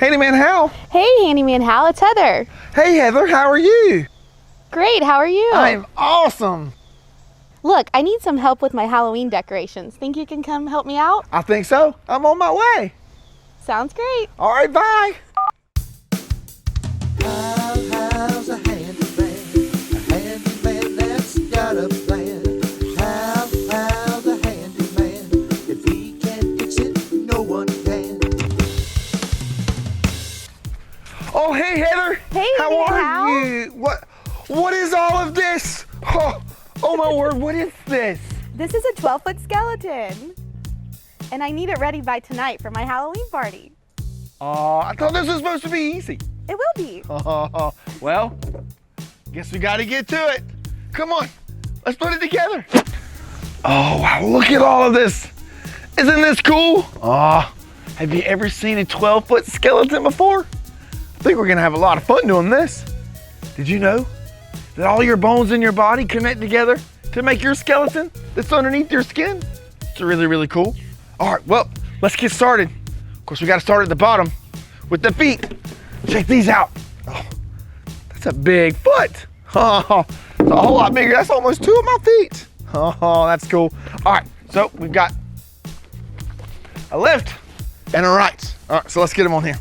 Handyman Hal. Hey, Handyman Hal, it's Heather. Hey, Heather, how are you? Great, how are you? I'm awesome. Look, I need some help with my Halloween decorations. Think you can come help me out? I think so. I'm on my way. Sounds great. All right, bye. Hal's a handyman that's got a plan. Hal's a handyman. If he can't fix it, no one can. Oh, hey, Heather. Hey, how Handyman are Hal. you? What is all of this? Oh my word, what is this? This is a 12-foot skeleton. And I need it ready by tonight for my Halloween party. I thought this was supposed to be easy. It will be. Well, guess we gotta get to it. Come on, let's put it together. Oh, wow, look at all of this. Isn't this cool? Have you ever seen a 12-foot skeleton before? I think we're gonna have a lot of fun doing this. Did you know that all your bones in your body connect together to make your skeleton that's underneath your skin? It's really, really cool. All right, well, let's get started. Of course, we gotta start at the bottom with the feet. Check these out. Oh, that's a big foot. Oh, it's a whole lot bigger. That's almost 2 of my feet. Oh, that's cool. All right, so we've got a left and a right. All right, so let's get them on here.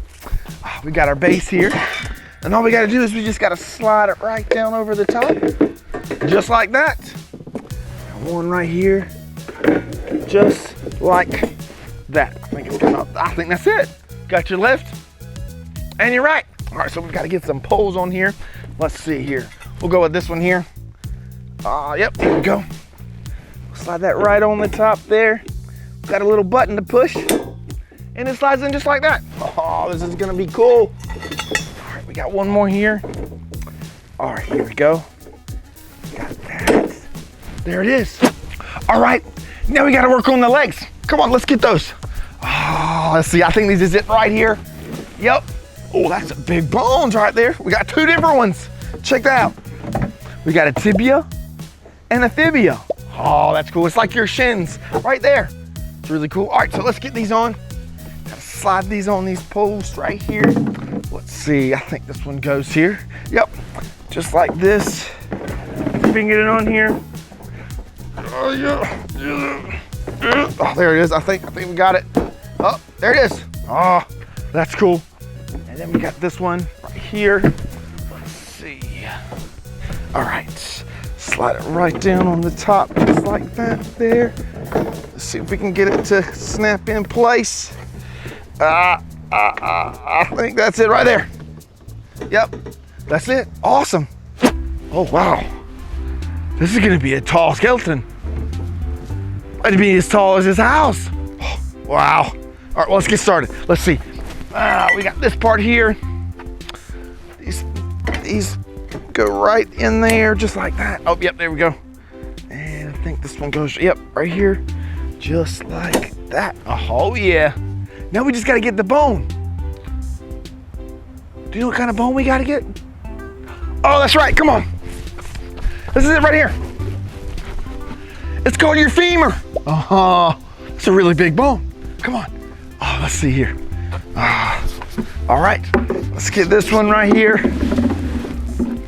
We got our base here. And all we gotta do is we just gotta slide it right down over the top. Just like that. And one right here. Just like that. I think that's it. Got your left and your right. All right, so we've gotta get some poles on here. Let's see here. We'll go with this one here. Yep, here we go. Slide that right on the top there. Got a little button to push. And it slides in just like that. Oh, this is gonna be cool. All right, we got one more here. All right, here we go. Got that. There it is. All right, now we gotta work on the legs. Come on, let's get those. Oh, let's see, I think this is it right here. Yep. Oh, that's a big bones right there. We got 2 different ones. Check that out. We got a tibia and a fibia. Oh, that's cool. It's like your shins right there. It's really cool. All right, so let's get these on. Gotta slide these on these poles right here. Let's see, I think this one goes here. Yep, just like this. Bring it on here. Oh, yeah. Oh, there it is. I think we got it. Oh, there it is. Oh, that's cool. And then we got this one right here. Let's see. All right, slide it right down on the top, just like that there. Let's see if we can get it to snap in place. I think that's it right there. Yep, that's it. Awesome. Oh, wow. This is gonna be a tall skeleton. Might be as tall as his house. Oh, wow. All right, well, let's get started. Let's see. We got this part here. These go right in there, just like that. Oh, yep, there we go. And I think this one goes, yep, right here, just like that. Oh, yeah. Now we just gotta get the bone. Do you know what kind of bone we gotta get? Oh, that's right, come on. This is it right here. It's called your femur. Oh, it's a really big bone. Come on. Oh, let's see here. All right, let's get this one right here.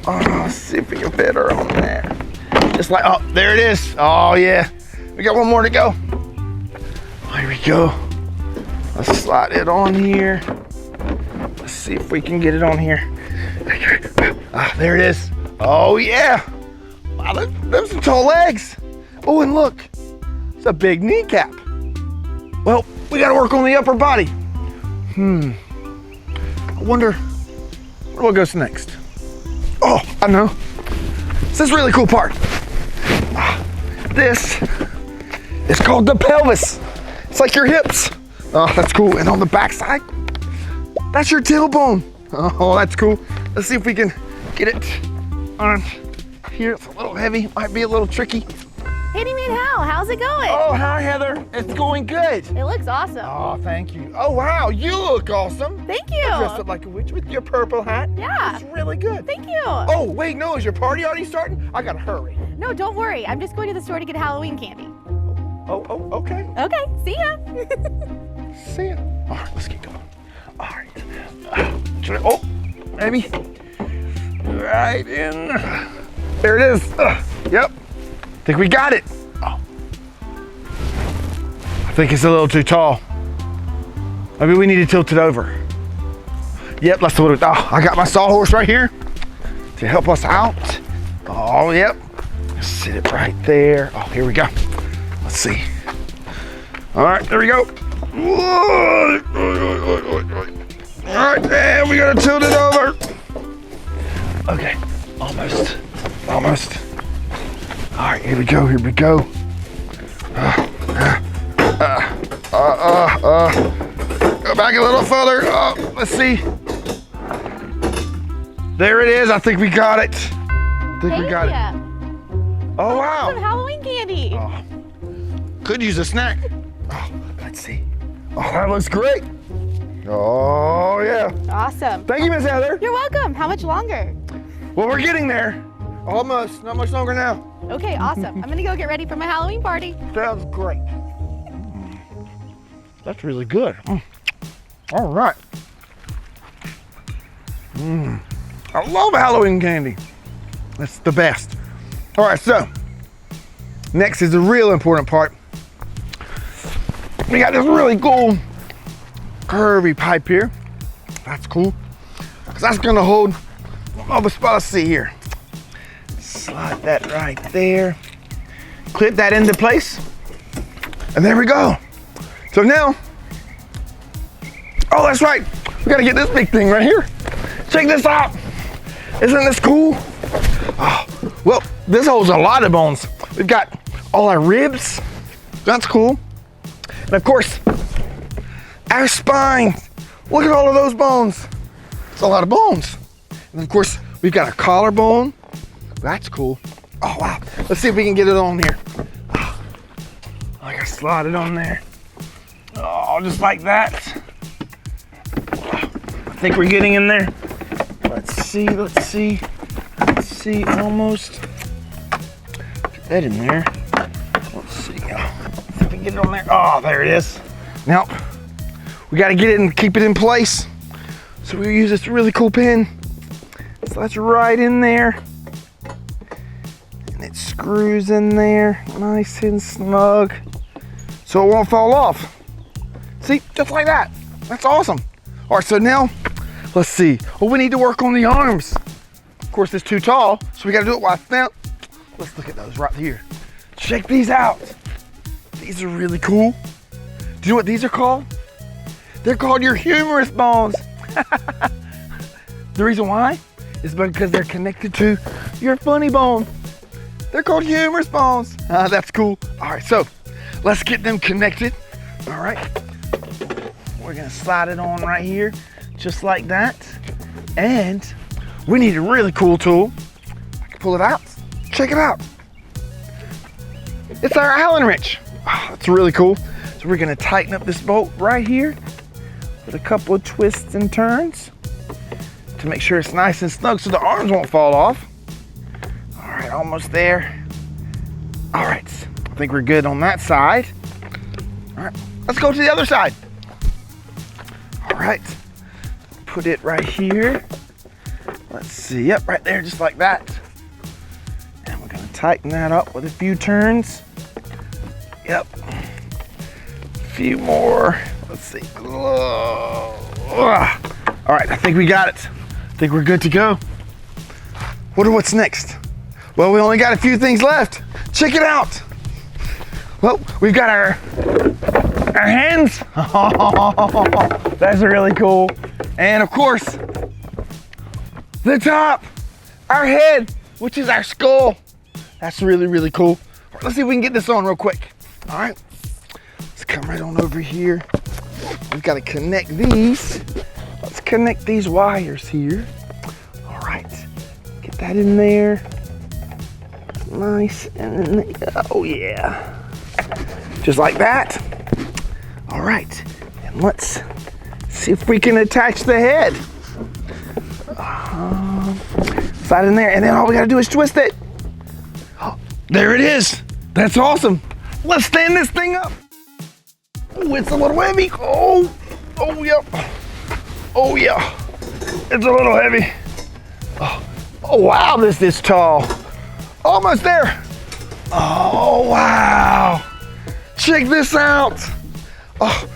Oh, let's see if we can fit her on there. Just like, oh, there it is. Oh, yeah. We got one more to go. Here we go. Let's slide it on here. Let's see if we can get it on here. There it is. Oh, yeah. Wow, those are tall legs. Oh, and look, it's a big kneecap. Well, we gotta work on the upper body. I wonder what goes next. Oh, I know. This is a really cool part. This is called the pelvis. It's like your hips. Oh, that's cool. And on the back side, that's your tailbone. Oh, that's cool. Let's see if we can get it on here. It's a little heavy, might be a little tricky. Handyman Hal, how's it going? Oh, hi, Heather. It's going good. It looks awesome. Oh, thank you. Oh, wow, you look awesome. Thank you. You dressed up like a witch with your purple hat. Yeah. It's really good. Thank you. Oh, wait, no, is your party already starting? I gotta hurry. No, don't worry. I'm just going to the store to get Halloween candy. Oh, okay. Okay, see ya. See ya. All right, let's get going. All right. Oh, maybe. Right in. There it is. Yep. I think we got it. Oh. I think it's a little too tall. Maybe we need to tilt it over. Yep, let's do it. Oh, I got my sawhorse right here to help us out. Oh, yep. Sit it right there. Oh, here we go. Let's see. All right, there we go. All right, and we gotta tilt it over. Okay, almost. All right, here we go. Go back a little further. Oh, let's see. There it is. I think we got it. Oh, wow. Some Halloween candy. Oh, could use a snack. Oh, let's see. Oh, that looks great. Oh, yeah. Awesome. Thank you, Miss Heather. You're welcome. How much longer? Well, we're getting there. Almost. Not much longer now. Okay, awesome. I'm gonna go get ready for my Halloween party. Sounds great. That's really good. All right. I love Halloween candy. That's the best. All right, so next is the real important part. We got this really cool curvy pipe here. That's cool, because that's gonna hold all the spots. See here. Slide that right there. Clip that into place. And there we go. So now, oh, that's right. We gotta get this big thing right here. Check this out. Isn't this cool? Oh, well, this holds a lot of bones. We've got all our ribs. That's cool. And of course, our spine. Look at all of those bones. It's a lot of bones. And of course, we've got a collarbone. That's cool. Oh, wow. Let's see if we can get it on here. Oh, I gotta slide it on there. Oh, just like that. I think we're getting in there. Let's see, almost. Get that in there. Let's see, see if we can get it on there. Oh, there it is. Now, we gotta get it and keep it in place. So we use this really cool pin. So that's right in there. And it screws in there, nice and snug. So it won't fall off. See, just like that. That's awesome. All right, so now, let's see. Oh, we need to work on the arms. Of course, it's too tall, so we gotta do it like that. Let's look at those right here. Check these out. These are really cool. Do you know what these are called? They're called your humerus bones. The reason why is because they're connected to your funny bone. They're called humerus bones. That's cool. All right, so let's get them connected. All right. We're gonna slide it on right here, just like that. And we need a really cool tool. I can pull it out. Check it out. It's our Allen wrench. Oh, that's really cool. So we're gonna tighten up this bolt right here with a couple of twists and turns to make sure it's nice and snug so the arms won't fall off. All right, almost there. All right, I think we're good on that side. All right, let's go to the other side. All right, put it right here. Let's see, yep, right there, just like that. And we're gonna tighten that up with a few turns. Yep, a few more. Let's see. All right, I think we got it. I think we're good to go. What's next? Well, we only got a few things left. Check it out. Well, we've got our hands. That's really cool. And of course, the top, our head, which is our skull. That's really, really cool. All right, let's see if we can get this on real quick. All right, let's come right on over here. We've got to connect these. Let's connect these wires here. All right, get that in there. Nice, and oh yeah. Just like that. All right, and let's see if we can attach the head. Slide in there, and then all we gotta do is twist it. Oh, there it is. That's awesome. Let's stand this thing up. Oh, it's a little heavy. Oh, yep. Oh yeah, it's a little heavy. Oh wow, this is tall. Almost there. Oh wow, check this out. Oh,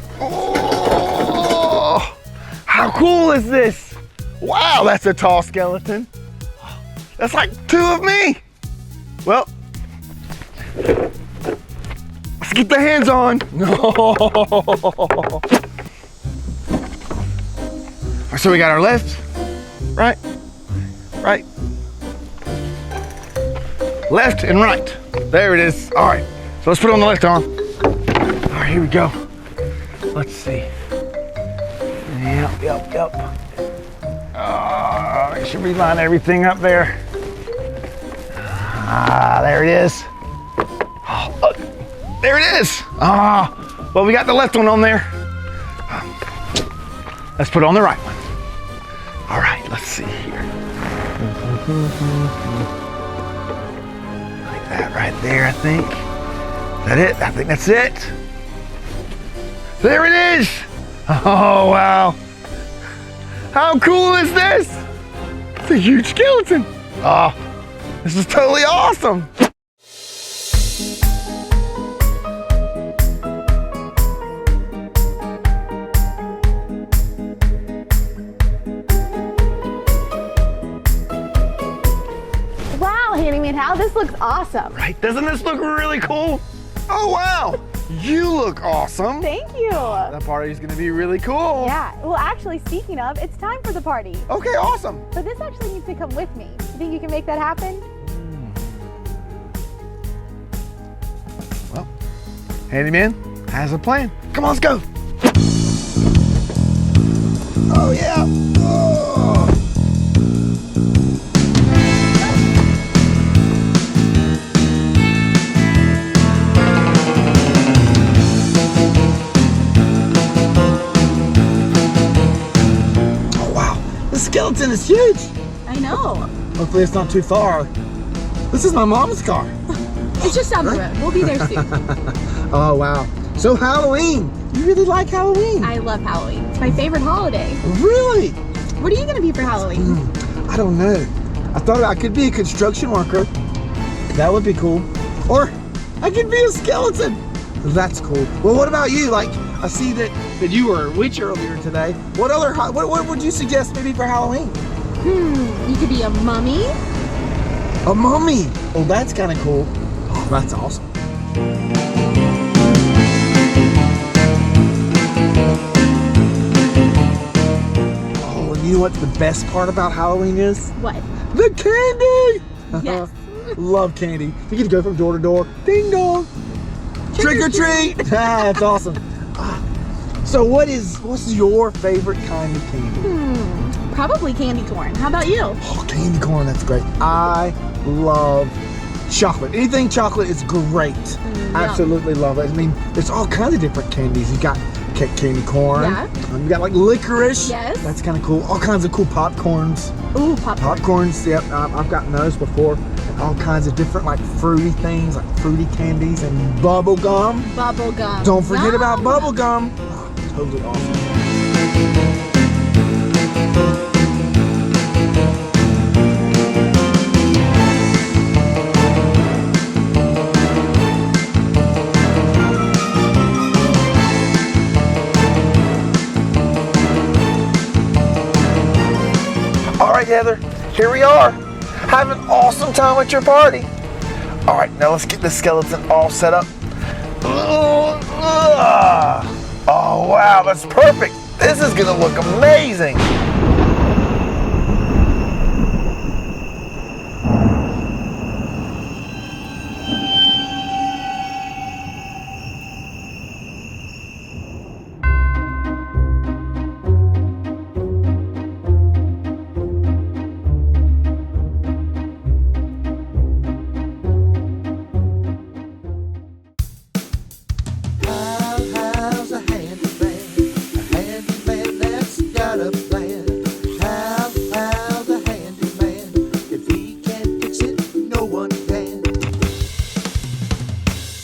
how cool is this? Wow, that's a tall skeleton. That's like 2 of me. Well, let's get the hands on. No. So we got our left, right, left and right. There it is. All right, so let's put it on the left arm. All right, here we go. Let's see. Yep. Make sure we line everything up there. There it is. Oh, look, there it is. Well, we got the left one on there. Let's put on the right one. All right, let's see here. Like that right there, I think. Is that it? I think that's it. There it is. Oh, wow. How cool is this? It's a huge skeleton. Oh, this is totally awesome. Wow, Handyman Hal, this looks awesome. Right, doesn't this look really cool? Oh, wow. You look awesome. Thank you. That party's gonna be really cool. Yeah, well actually, speaking of, it's time for the party. Okay, awesome. But this actually needs to come with me. You think you can make that happen? Well, Handyman has a plan. Come on, let's go. Oh, yeah. Oh. The skeleton is huge. I know. Hopefully it's not too far. This is my mom's car. It's just down the road. We'll be there soon. Oh, wow. So Halloween. You really like Halloween? I love Halloween. It's my favorite holiday. Really? What are you going to be for Halloween? I don't know. I thought I could be a construction worker. That would be cool. Or I could be a skeleton. That's cool. Well, what about you? Like, I see that you were a witch earlier today. What would you suggest maybe for Halloween? You could be a mummy. A mummy. Oh, that's kind of cool. Oh, that's awesome. Oh, and you know what the best part about Halloween is? What? The candy. Yes. Love candy. You get to go from door to door. Ding dong. Trick or treat. That's awesome. So what's your favorite kind of candy? Probably candy corn. How about you? Oh, candy corn, that's great. I love chocolate. Anything chocolate is great. Absolutely love it. I mean, there's all kinds of different candies. You got candy corn. Yeah. You got like licorice. Yes. That's kind of cool. All kinds of cool popcorns. Ooh, popcorn. Popcorns, yep. I've gotten those before. And all kinds of different like fruity things, like fruity candies and bubble gum. Bubble gum. Don't forget about bubble gum. Oh, totally awesome. All right, Heather, here we are. Have an awesome time at your party. All right, now let's get this skeleton all set up. Oh, wow, that's perfect. This is gonna look amazing.